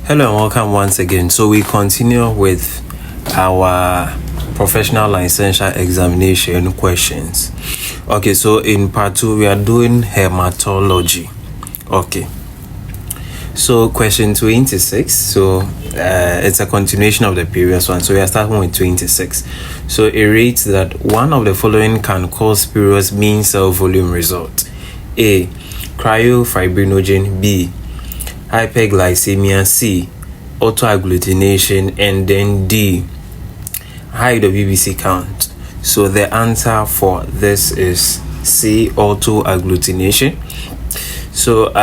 Hello and welcome once again. So we continue with our professional licensure examination questions. Okay, so in part 2 we are doing hematology. Okay, so question 26. So it's a continuation of the previous one. So we are starting with 26. So it reads that one of the following can cause spurious mean cell volume result: A, cryofibrinogen; B, hyperglycemia; C, autoagglutination; and then D, high WBC count. So the answer for this is C, autoagglutination. So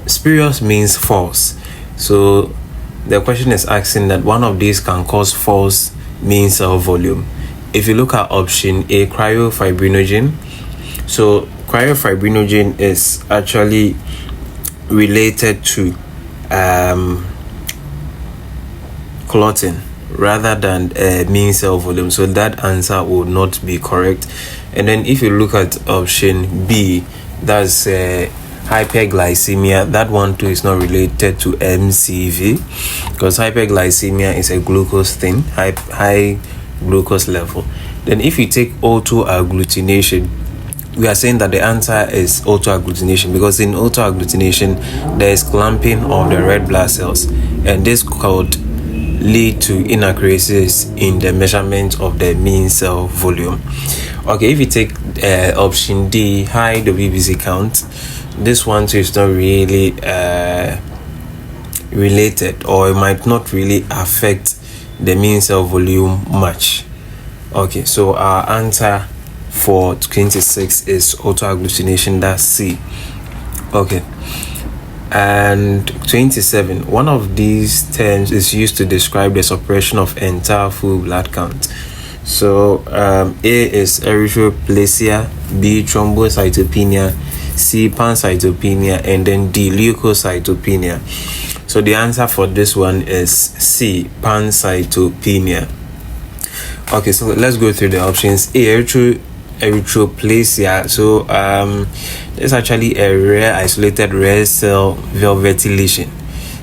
spurious means false. So the question is asking that one of these can cause false mean cell volume. If you look at option A, cryofibrinogen, so cryofibrinogen is actually related to clotting rather than mean cell volume, so that answer would not be correct. And then if you look at option B, that's hyperglycemia, that one too is not related to MCV, because hyperglycemia is a glucose thing, high glucose level. Then if you take autoagglutination, we are saying that the answer is autoagglutination, because in autoagglutination there is clamping of the red blood cells, and this could lead to inaccuracies in the measurement of the mean cell volume. Okay, if you take option D, high WBC count, this one too is not really related, or it might not really affect the mean cell volume much. Okay, so our answer for 26 is autoagglutination, that's C. Okay, and 27, one of these terms is used to describe the suppression of entire full blood count. So A is erythroplasia; B, thrombocytopenia; C, pancytopenia; and then D, leukocytopenia. So the answer for this one is C, pancytopenia. Okay, so let's go through the options. A, erythroplasia. So it's actually a rare isolated red cell velvety lesion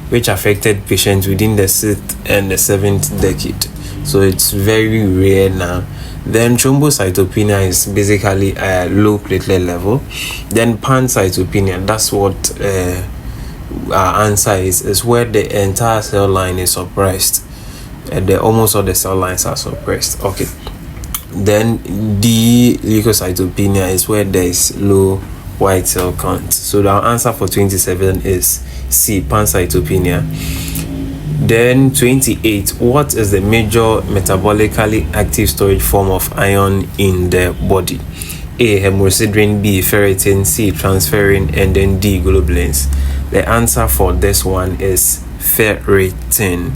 which affected patients within the 6th and the 7th decade. So it's very rare now. Then thrombocytopenia is basically a low platelet level. Then pancytopenia, that's what our answer is where the entire cell line is suppressed, and almost all the cell lines are suppressed. Okay, then D, leukocytopenia, is where there is low white cell count. So the answer for 27 is C, pancytopenia. Then 28, what is the major metabolically active storage form of iron in the body? A, hemosiderin; B, ferritin; C, transferrin; and then D, globulins. The answer for this one is ferritin.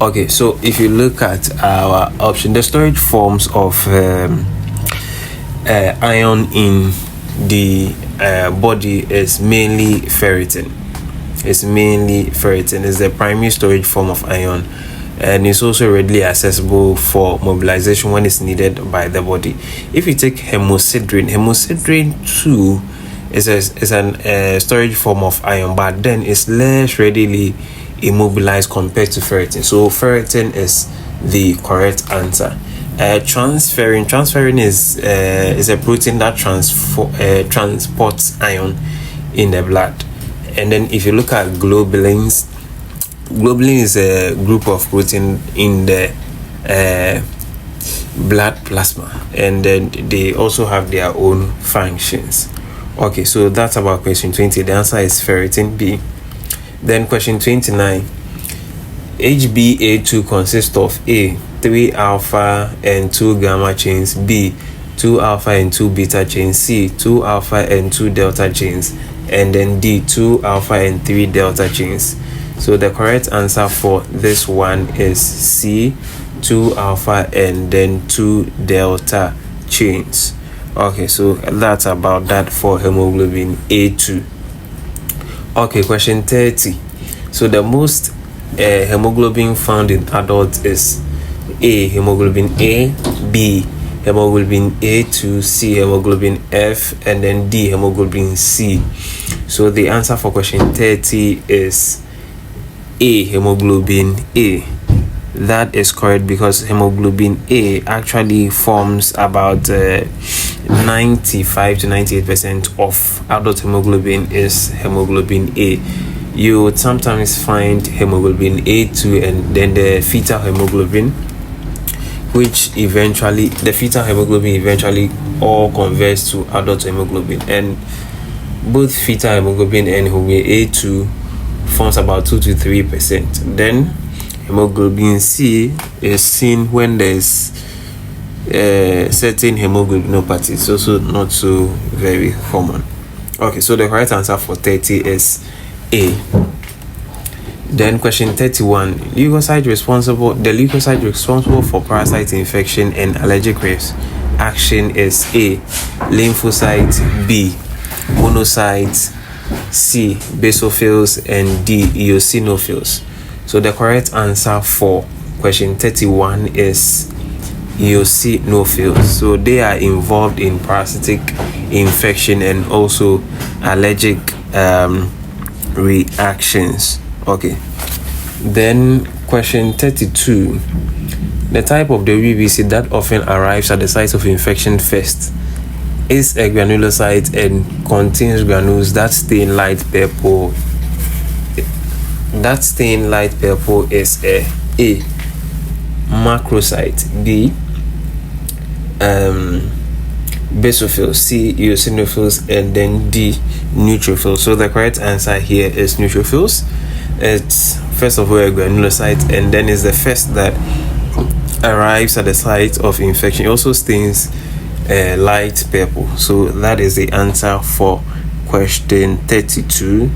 Okay, so if you look at our option, the storage forms of iron in the body is mainly ferritin. It's the primary storage form of iron, and it's also readily accessible for mobilization when it's needed by the body. If you take hemosiderin too is a storage form of iron, but then it's less readily immobilized compared to ferritin. So ferritin is the correct answer. Transferrin is a protein that transports iron in the blood. And then if you look at globulin is a group of protein in the blood plasma, and then they also have their own functions. Okay, so that's about question 20. The answer is ferritin, B. Then question 29, HbA2 consists of A, 3 alpha and 2 gamma chains; B, 2 alpha and 2 beta chains; C, 2 alpha and 2 delta chains; and then D, 2 alpha and 3 delta chains. So the correct answer for this one is C, 2 alpha and then 2 delta chains. Okay, so that's about that for hemoglobin A2. Okay, question 30. So the most hemoglobin found in adults is A, hemoglobin A; B, hemoglobin A2; C, hemoglobin F; and then D, hemoglobin C. So the answer for question 30 is A, hemoglobin A. That is correct because hemoglobin A actually forms about 95 to 98% of adult hemoglobin is hemoglobin A. You would sometimes find hemoglobin A2 and then the fetal hemoglobin, which eventually the fetal hemoglobin eventually all converts to adult hemoglobin, and both fetal hemoglobin and hemoglobin A2 forms about 2 to 3%. Then hemoglobin C is seen when there's certain hemoglobinopathy. It's also not so very common. Okay, so the correct answer for 30 is A. Then question 31. The leukocyte responsible for parasite infection and allergic reaction is A, lymphocyte, B, monocytes, C, basophils, and D, eosinophils. So the correct answer for question 31 is eosinophils. So they are involved in parasitic infection and also allergic reactions. Okay. Then question 32. The type of the VVC that often arrives at the site of infection first is a granulocyte and contains granules that stain light purple. That stain light purple is A, macrocyte, B, basophils, C, eosinophils, and then D, neutrophils. So the correct answer here is neutrophils. It's first of all a granulocyte, and then is the first that arrives at the site of infection. It also stains light purple. So that is the answer for question 32.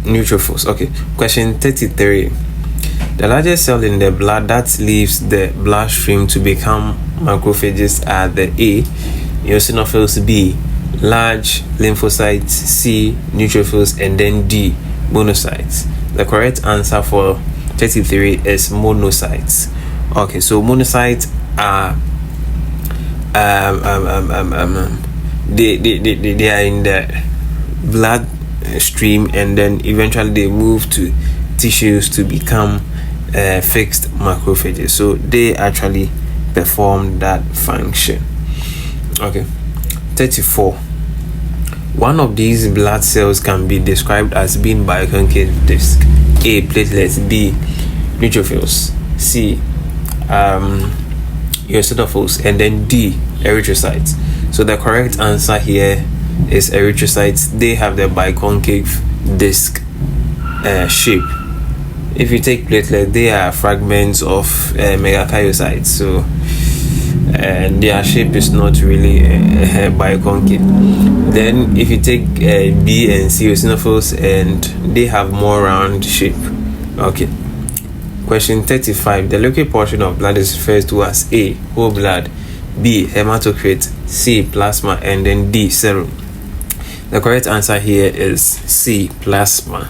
Neutrophils. Okay. Question 33. The largest cell in the blood that leaves the bloodstream to become macrophages are the A, eosinophils, B, large lymphocytes, C, neutrophils, and then D, monocytes. The correct answer for 33 is monocytes. Okay, so monocytes are they are in the blood stream, and then eventually they move to tissues to become fixed macrophages. So they actually perform that function. Okay. 34. One of these blood cells can be described as being biconcave disc. A, platelets, B, neutrophils, C, eosinophils, and then D, erythrocytes. So the correct answer here is erythrocytes. They have the biconcave disc shape. If you take platelets, they are fragments of megakaryocytes. So their shape is not really biconcave. Then if you take B and C, eosinophils, and they have more round shape. Okay. Question 35. The liquid portion of blood is referred to as A, whole blood, B, hematocrit, C, plasma, and then D, serum. The correct answer here is C, plasma.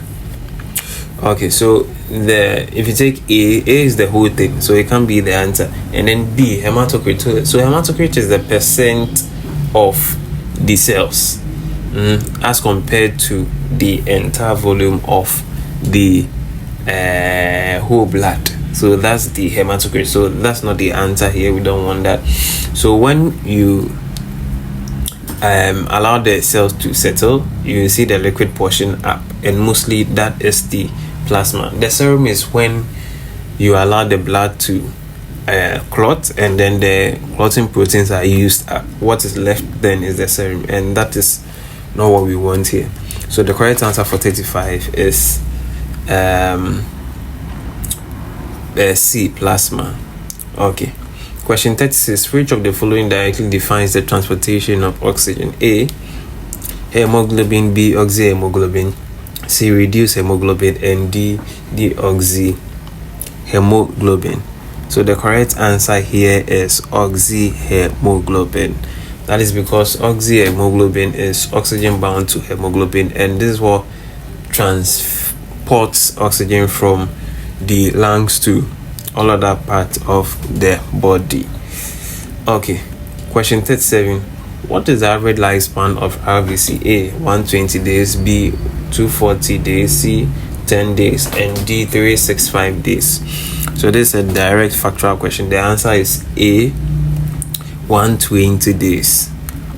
Okay, so if you take A is the whole thing, so it can be the answer, and then B, hematocrit. So hematocrit is the percent of the cells as compared to the entire volume of the whole blood. So that's the hematocrit. So that's not the answer here. We don't want that. So when you allow the cells to settle, you see the liquid portion up, and mostly that is the plasma. The serum is when you allow the blood to clot, and then the clotting proteins are used up. What is left then is the serum, and that is not what we want here. So the correct answer for 35 is C, plasma. Okay. Question 36. Which of the following directly defines the transportation of oxygen? A, hemoglobin, B, oxyhemoglobin, C, reduced hemoglobin, and D, deoxyhemoglobin. So the correct answer here is oxyhemoglobin. That is because oxyhemoglobin is oxygen bound to hemoglobin, and this is what transports oxygen from the lungs to all other parts of the body. Okay. Question 37. What is the average lifespan of RVC? A, 120 days, B, 240 days, C, 10 days, and D, 365 days. So this is a direct factual question. The answer is A, 120 days.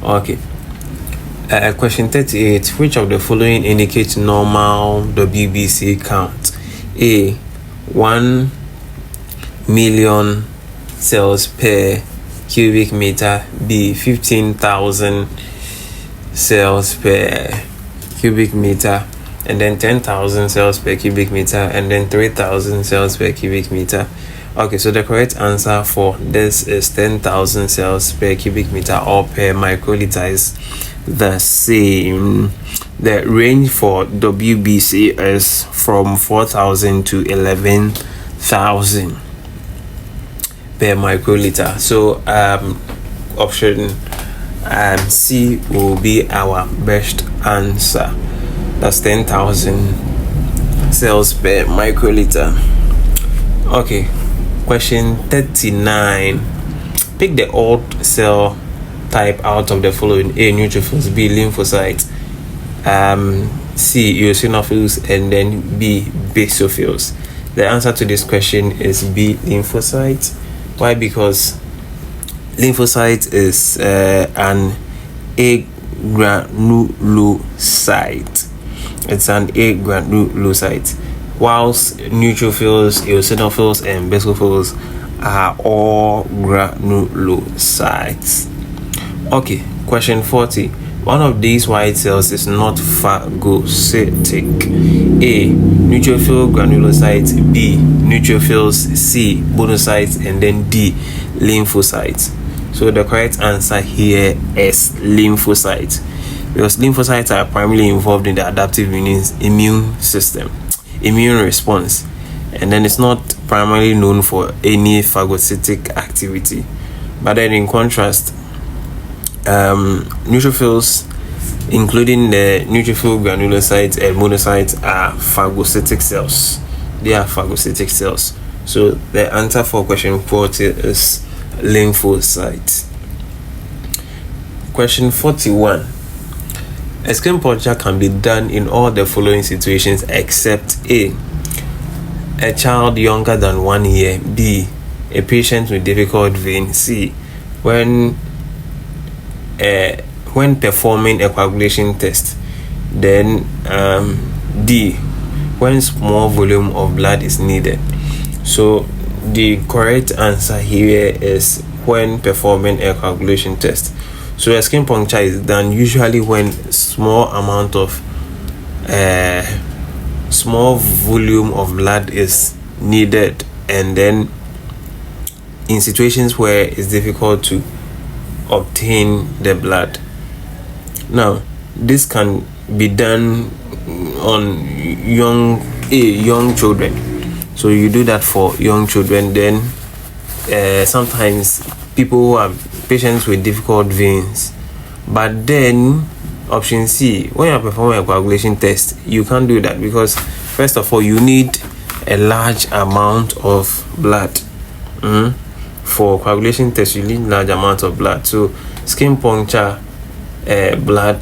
Okay. Question 38. Which of the following indicates normal WBC count? A, 1 million cells per cubic meter. B, 15,000 cells per cubic meter, and then 10,000 cells per cubic meter, and then 3,000 cells per cubic meter. Okay, so the correct answer for this is 10,000 cells per cubic meter or per microliter is the same. The range for WBC is from 4,000 to 11,000 per microliter. So option C will be our best answer. That's 10,000 cells per microliter. Okay, question 39. Pick the odd cell type out of the following: A, neutrophils, B, lymphocytes, C, eosinophils, and then B, basophils. The answer to this question is B, lymphocytes. Why? Because lymphocyte is an agranulocyte. It's an agranulocyte, whilst neutrophils, eosinophils, and basophils are all granulocytes. Okay, question 40. One of these white cells is not phagocytic. A, neutrophil granulocytes, B, neutrophils, C, monocytes, and then D, lymphocytes. So the correct answer here is lymphocytes, because lymphocytes are primarily involved in the adaptive immune response, and then it's not primarily known for any phagocytic activity. But then in contrast, neutrophils, including the neutrophil granulocytes and monocytes, are phagocytic cells. They are phagocytic cells. So the answer for question 40 is lymphocytes. Question 41. A skin puncture can be done in all the following situations except A, a child younger than 1 year, B, a patient with difficult vein, C, when performing a coagulation test, then D, when small volume of blood is needed. So the correct answer here is when performing a coagulation test. So a skin puncture is done usually when small volume of blood is needed, and then in situations where it's difficult to obtain the blood. Now, this can be done on young children. So you do that for young children. Then sometimes people who have patients with difficult veins. But then option C, when you're performing a coagulation test, you can't do that, because first of all, you need a large amount of blood. For coagulation test, you need large amount of blood. So skin puncture blood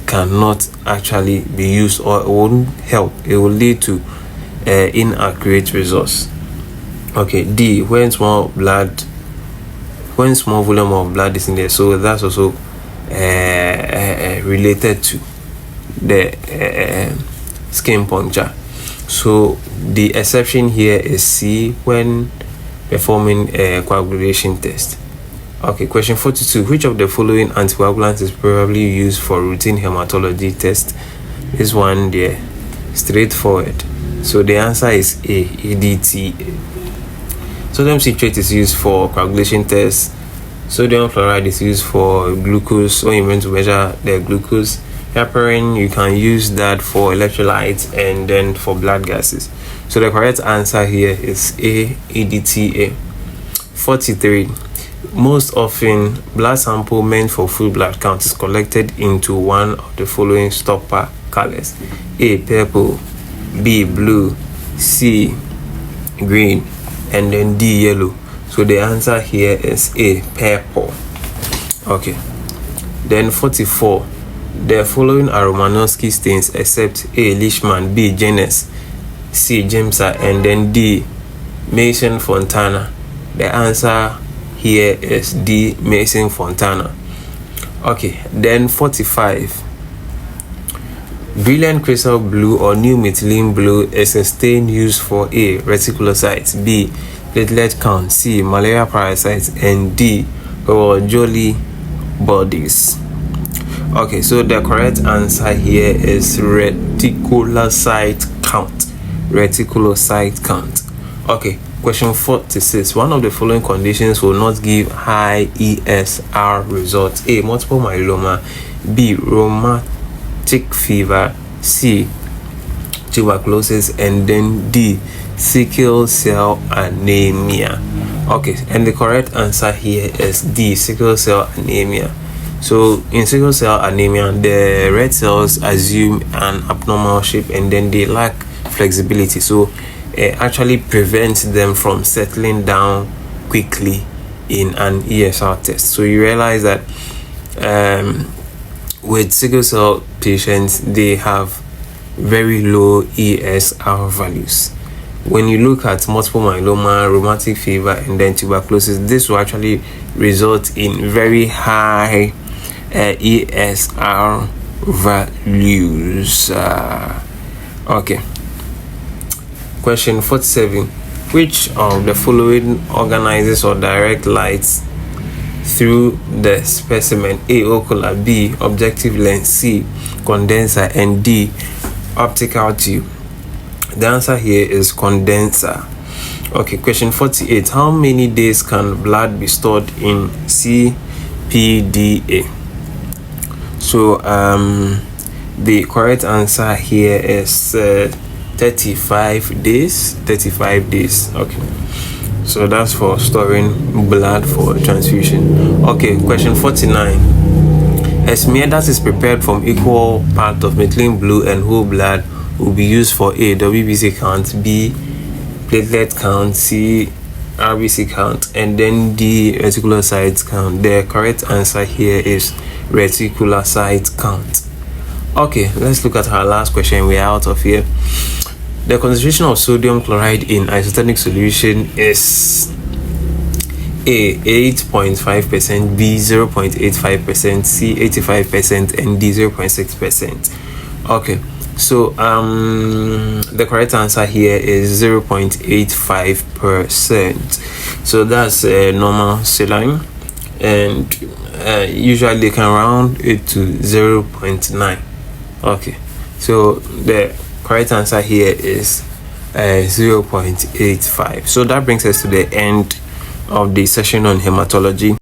cannot actually be used, or it won't help. It will lead to inaccurate results. Okay, D, when small volume of blood is in there. So that's also related to the skin puncture. So the exception here is C, when performing a coagulation test. Okay, question 42. Which of the following anticoagulants is probably used for routine hematology test? This one there, straightforward. So the answer is A, EDTA. Sodium citrate is used for coagulation tests. Sodium chloride is used for glucose, when you want to measure the glucose. Heparin, you can use that for electrolytes and then for blood gases. So the correct answer here is A, EDTA. 43. Most often, blood sample meant for full blood count is collected into one of the following stopper colors: A, purple, B, blue, C, green, and then D, yellow. So the answer here is A, purple. Okay. Then 44. The following are Romanowski stains except A. Leishman, B. Janus, C. Jamesa, and then D. Mason Fontana. The answer here is D. Mason Fontana. Okay, then 45. Brilliant crystal blue or new methylene blue is a stain used for A. Reticulocytes, B. Platelet count, C. Malaria parasites, and D. Jolly bodies. Okay, so the correct answer here is reticulocyte count. Reticulocyte count. Okay, question 46. One of the following conditions will not give high ESR results: A. Multiple myeloma, B. Rheumatic fever, C. Tuberculosis, and then D. Sickle cell anemia. Okay, and the correct answer here is D. Sickle cell anemia. So in sickle cell anemia, the red cells assume an abnormal shape and then they lack flexibility, so it actually prevents them from settling down quickly in an ESR test. So you realize that with sickle cell patients, they have very low ESR values. When you look at multiple myeloma, rheumatic fever, and then tuberculosis, this will actually result in very high ESR values. Okay. Question 47. Which of the following organizes or direct lights through the specimen? A. Ocular, B. Objective lens, C. Condenser, and D. Optical tube. The answer here is condenser. Okay, question 48. How many days can blood be stored in CPDA? So the correct answer here is 35 days. 35 days. Okay, so that's for storing blood for transfusion. Okay, question 49. A smear that is prepared from equal part of methylene blue and whole blood will be used for A. WBC count, B. Platelet count, C. RBC count, and then D. reticulocyte count. The correct answer here is reticulocyte count. Okay, let's look at our last question. We're out of here. The concentration of sodium chloride in isotonic solution is A. 8.5%, B. 0.85%, C. 85%, and D. 0.6%. Okay, so the correct answer here is 0.85%. So that's normal saline, and usually they can round it to 0.9. Okay, so the correct answer here is 0.85. So that brings us to the end of the session on hematology.